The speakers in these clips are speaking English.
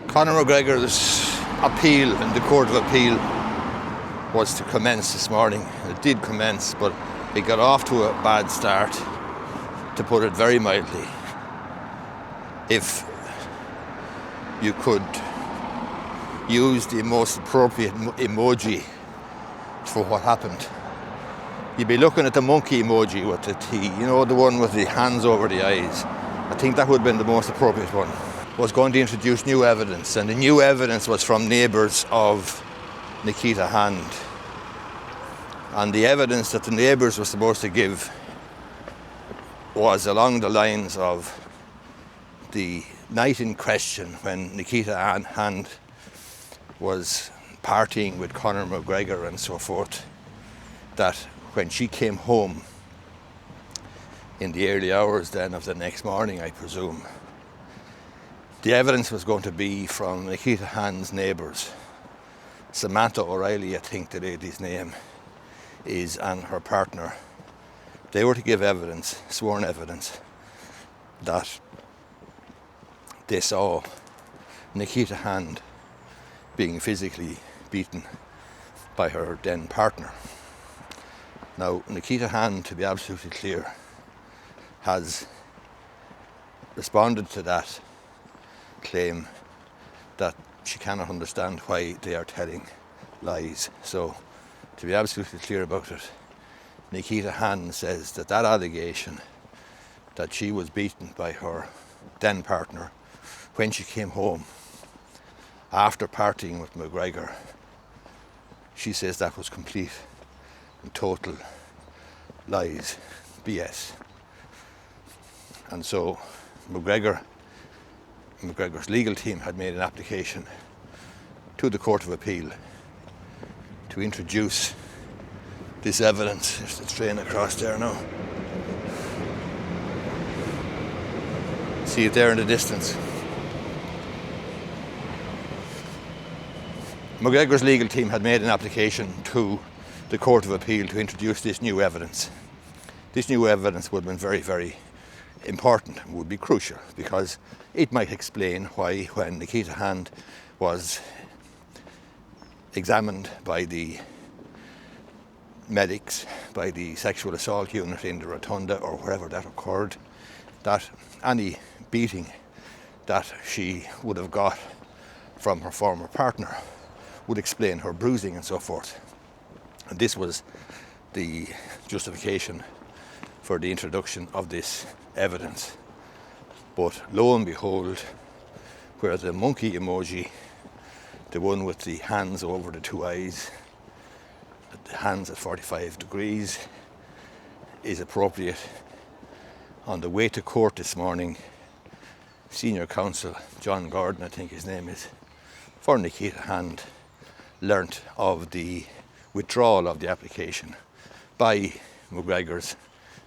Conor McGregor's appeal in the Court of Appeal was to commence this morning. It did commence, but it got off to a bad start, to put it very mildly. If you could use the most appropriate emoji for what happened, you'd be looking at the monkey emoji with the T, you know, the one with the hands over the eyes. I think that would have been the most appropriate one. Was going to introduce new evidence, and the new evidence was from neighbours of Nikita Hand. And the evidence that the neighbours were supposed to give was along the lines of the night in question when Nikita Hand was partying with Conor McGregor and so forth, that when she came home in the early hours then of the next morning, I presume, the evidence was going to be from Nikita Hand's neighbours. Samantha O'Reilly, I think the lady's name is, and her partner. They were to give evidence, sworn evidence, that they saw Nikita Hand being physically beaten by her then partner. Now, Nikita Hand, to be absolutely clear, has responded to that claim that she cannot understand why they are telling lies. So, to be absolutely clear about it, Nikita Hand says that that allegation that she was beaten by her then partner when she came home after partying with McGregor, she says that was complete and total lies, BS. And so McGregor's legal team had made an application to the Court of Appeal to introduce this evidence. There's the train across there now. See it there in the distance. McGregor's legal team had made an application to the Court of Appeal to introduce this new evidence. This new evidence would have been very, very important, would be crucial, because it might explain why, when Nikita Hand was examined by the medics, by the sexual assault unit in the rotunda or wherever that occurred, that any beating that she would have got from her former partner would explain her bruising and so forth. And this was the justification for the introduction of this evidence. But lo and behold, where the monkey emoji, the one with the hands over the two eyes, the hands at 45 degrees, is appropriate, on the way to court this morning, Senior Counsel John Gordon, I think his name is, for Nikita Hand, learnt of the withdrawal of the application by McGregor's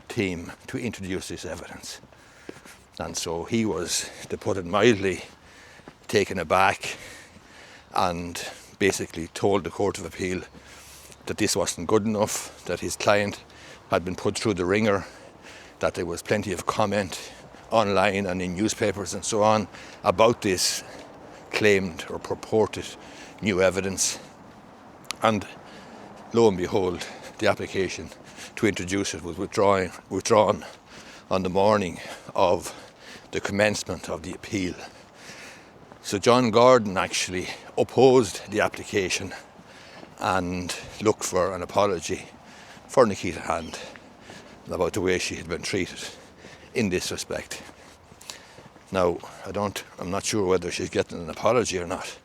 team to introduce this evidence. And so he was, to put it mildly, taken aback and basically told the Court of Appeal that this wasn't good enough, that his client had been put through the ringer, that there was plenty of comment online and in newspapers and so on about this claimed or purported new evidence. And lo and behold, the application to introduce it was withdrawn on the morning of the commencement of the appeal. So John Gordon actually opposed the application and looked for an apology for Nikita Hand about the way she had been treated in this respect. Now, I'm not sure whether she's getting an apology or not,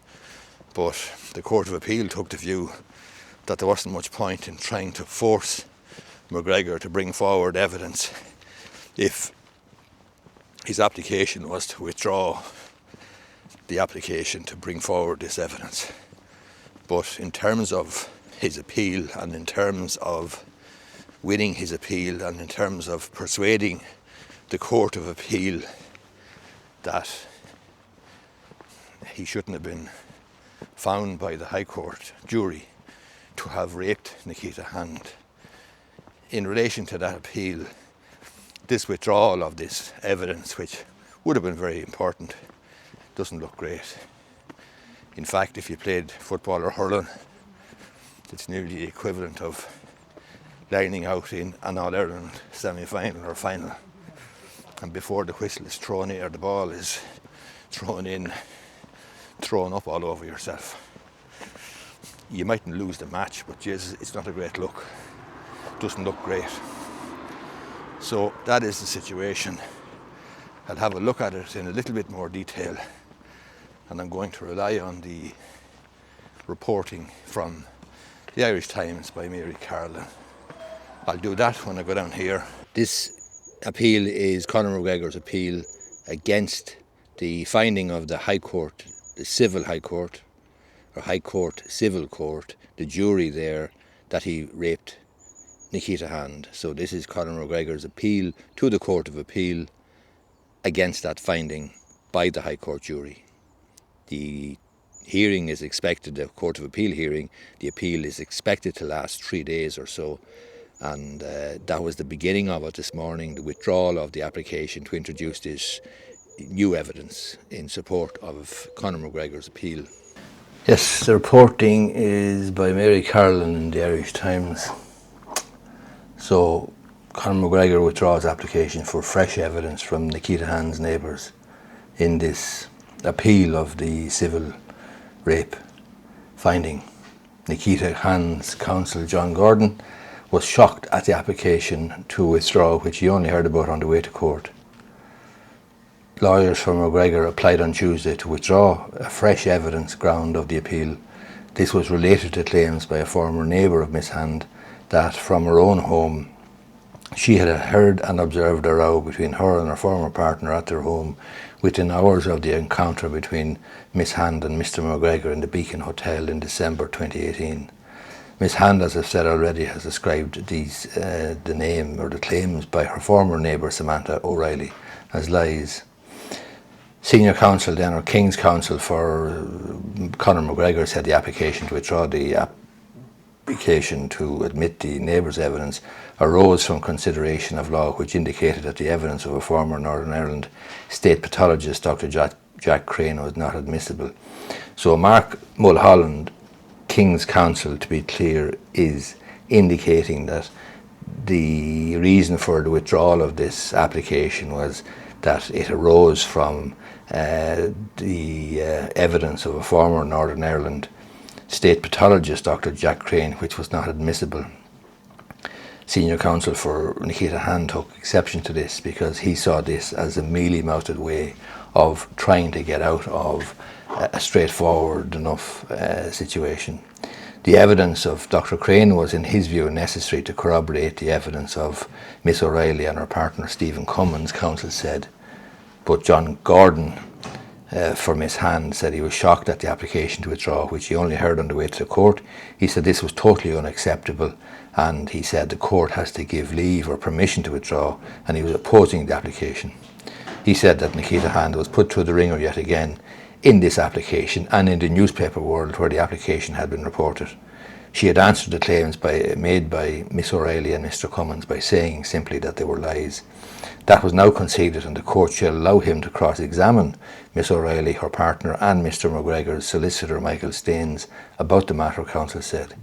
but the Court of Appeal took the view that there wasn't much point in trying to force McGregor to bring forward evidence if his application was to withdraw the application to bring forward this evidence. But in terms of his appeal, and in terms of winning his appeal, and in terms of persuading the Court of Appeal that he shouldn't have been found by the High Court jury to have raped Nikita Hand, in relation to that appeal, this withdrawal of this evidence, which would have been very important, doesn't look great. In fact, if you played football or hurling, it's nearly the equivalent of lining out in an All-Ireland semi-final or final. And before the whistle is thrown in, or the ball is thrown in, thrown up all over yourself. You mightn't lose the match, but Jesus, it's not a great look. It doesn't look great. So that is the situation. I'll have a look at it in a little bit more detail, and I'm going to rely on the reporting from the Irish Times by Mary Carlin. I'll do that when I go down here. This appeal is Conor McGregor's appeal against the finding of the High Court, the Civil High Court, or High Court Civil Court, the jury there, that he raped Nikita Hand. So this is Conor McGregor's appeal to the Court of Appeal against that finding by the High Court jury. The hearing is expected, the Court of Appeal hearing, the appeal is expected to last 3 days or so, and that was the beginning of it this morning, the withdrawal of the application to introduce this new evidence in support of Conor McGregor's appeal. Yes, the reporting is by Mary Carlin in the Irish Times. So Conor McGregor withdraws application for fresh evidence from Nikita Hand's neighbours in this appeal of the civil rape finding. Nikita Hand's counsel, John Gordon, was shocked at the application to withdraw, which he only heard about on the way to court. Lawyers for McGregor applied on Tuesday to withdraw a fresh evidence ground of the appeal. This was related to claims by a former neighbour of Miss Hand that from her own home she had heard and observed a row between her and her former partner at their home within hours of the encounter between Miss Hand and Mr. McGregor in the Beacon Hotel in December 2018. Miss Hand, as I've said already, has ascribed the name or the claims by her former neighbour Samantha O'Reilly as lies. Senior counsel then, or King's counsel for Conor McGregor, said the application to withdraw the application to admit the neighbour's evidence arose from consideration of law which indicated that the evidence of a former Northern Ireland state pathologist, Dr. Jack Crane, was not admissible. So Mark Mulholland, King's counsel, to be clear, is indicating that the reason for the withdrawal of this application was that it arose from the evidence of a former Northern Ireland state pathologist, Dr. Jack Crane, which was not admissible. Senior counsel for Nikita Hand took exception to this because he saw this as a mealy-mouthed way of trying to get out of a straightforward enough situation. The evidence of Dr. Crane was, in his view, necessary to corroborate the evidence of Miss O'Reilly and her partner Stephen Cummins, counsel said. But John Gordon for Miss Hand said he was shocked at the application to withdraw, which he only heard on the way to the court. He said this was totally unacceptable, and he said the court has to give leave or permission to withdraw, and he was opposing the application. He said that Nikita Hand was put through the ringer yet again in this application and in the newspaper world where the application had been reported. She had answered the claims made by Miss O'Reilly and Mr. Cummins by saying simply that they were lies. That was now conceded, and the court shall allow him to cross-examine Miss O'Reilly, her partner, and Mr. McGregor's solicitor, Michael Staines, about the matter, counsel said.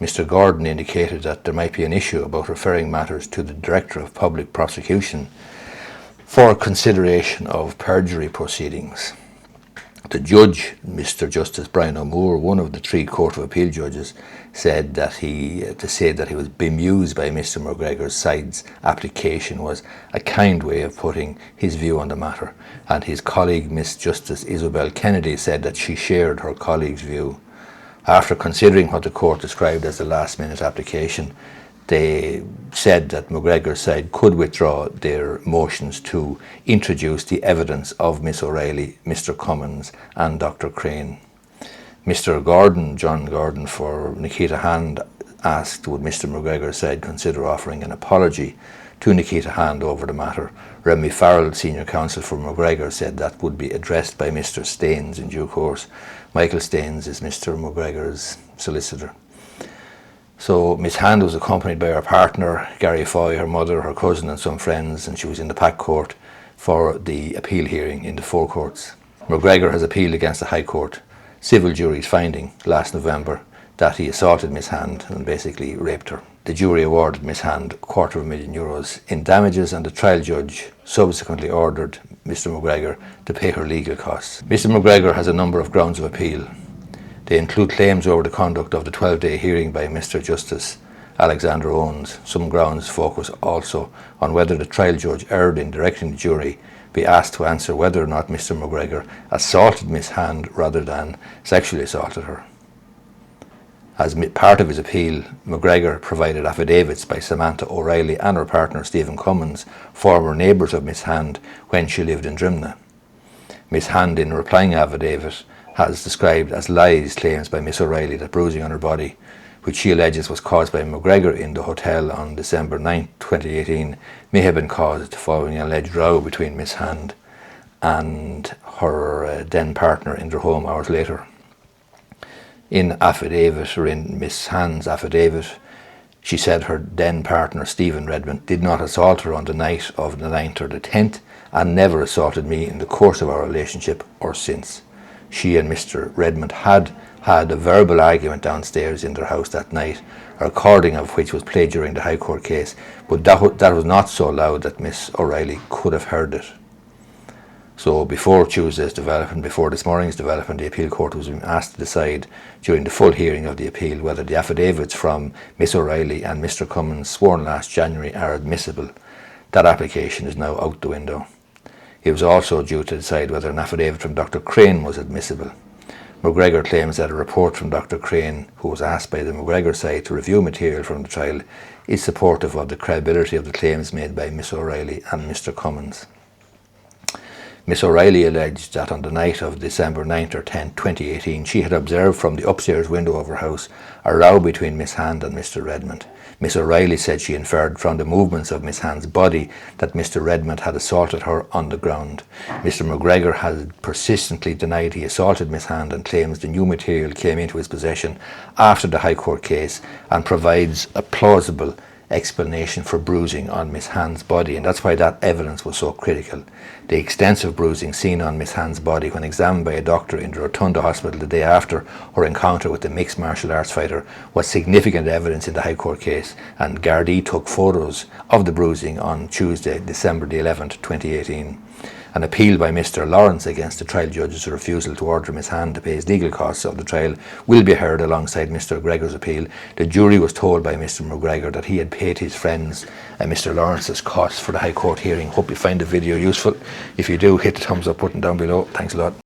Mr. Gordon indicated that there might be an issue about referring matters to the Director of Public Prosecution for consideration of perjury proceedings. The judge, Mr. Justice Brian O'Moore, one of the 3 Court of Appeal judges, said that he was bemused by Mr. McGregor's side's application was a kind way of putting his view on the matter, and his colleague, Miss Justice Isabel Kennedy, said that she shared her colleague's view. After considering what the court described as a last-minute application, they said that McGregor's side could withdraw their motions to introduce the evidence of Miss O'Reilly, Mr. Cummins and Dr. Crane. Mr. Gordon, John Gordon for Nikita Hand, asked would Mr. McGregor's side consider offering an apology to Nikita Hand over the matter. Remy Farrell, senior counsel for McGregor, said that would be addressed by Mr. Staines in due course. Michael Staines is Mr. McGregor's solicitor. So Miss Hand was accompanied by her partner, Gary Foy, her mother, her cousin and some friends, and she was in the Pack Court for the appeal hearing in the 4 courts. McGregor has appealed against the High Court civil jury's finding last November that he assaulted Miss Hand and basically raped her. The jury awarded Miss Hand €250,000 in damages, and the trial judge subsequently ordered Mr McGregor to pay her legal costs. Mr McGregor has a number of grounds of appeal. They include claims over the conduct of the 12-day hearing by Mr Justice Alexander Owens. Some grounds focus also on whether the trial judge erred in directing the jury be asked to answer whether or not Mr McGregor assaulted Miss Hand rather than sexually assaulted her. As part of his appeal, McGregor provided affidavits by Samantha O'Reilly and her partner Stephen Cummins, former neighbours of Miss Hand when she lived in Drimnagh. Miss Hand, in a replying affidavit, has described as lies claims by Miss O'Reilly that bruising on her body, which she alleges was caused by McGregor in the hotel on December 9, 2018, may have been caused following an alleged row between Miss Hand and her then partner in their home hours later. In Miss Hand's affidavit, she said her then partner Stephen Redmond did not assault her on the night of the 9th or the 10th and never assaulted me in the course of our relationship or since. She and Mr Redmond had a verbal argument downstairs in their house that night, a recording of which was played during the High Court case, but that was not so loud that Miss O'Reilly could have heard it. So before Tuesday's development, before this morning's development, the appeal court was asked to decide during the full hearing of the appeal whether the affidavits from Miss O'Reilly and Mr Cummins sworn last January are admissible. That application is now out the window. It was also due to decide whether an affidavit from Dr Crane was admissible. McGregor claims that a report from Dr Crane, who was asked by the McGregor side to review material from the trial, is supportive of the credibility of the claims made by Miss O'Reilly and Mr Cummins. Miss O'Reilly alleged that on the night of December 9th or 10th, 2018, she had observed from the upstairs window of her house a row between Miss Hand and Mr Redmond. Miss O'Reilly said she inferred from the movements of Miss Hand's body that Mr Redmond had assaulted her on the ground. Mr McGregor has persistently denied he assaulted Miss Hand and claims the new material came into his possession after the High Court case and provides a plausible explanation for bruising on Miss Hand's body, and that's why that evidence was so critical. The extensive bruising seen on Miss Hand's body when examined by a doctor in the Rotunda Hospital the day after her encounter with the mixed martial arts fighter was significant evidence in the High Court case, and Gardaí took photos of the bruising on Tuesday, December the 11th, 2018. An appeal by Mr Lawrence against the trial judge's refusal to order Miss Hand to pay his legal costs of the trial will be heard alongside Mr McGregor's appeal. The jury was told by Mr McGregor that he had paid his friends and Mr Lawrence's costs for the High Court hearing. Hope you find the video useful. If you do, hit the thumbs up button down below. Thanks a lot.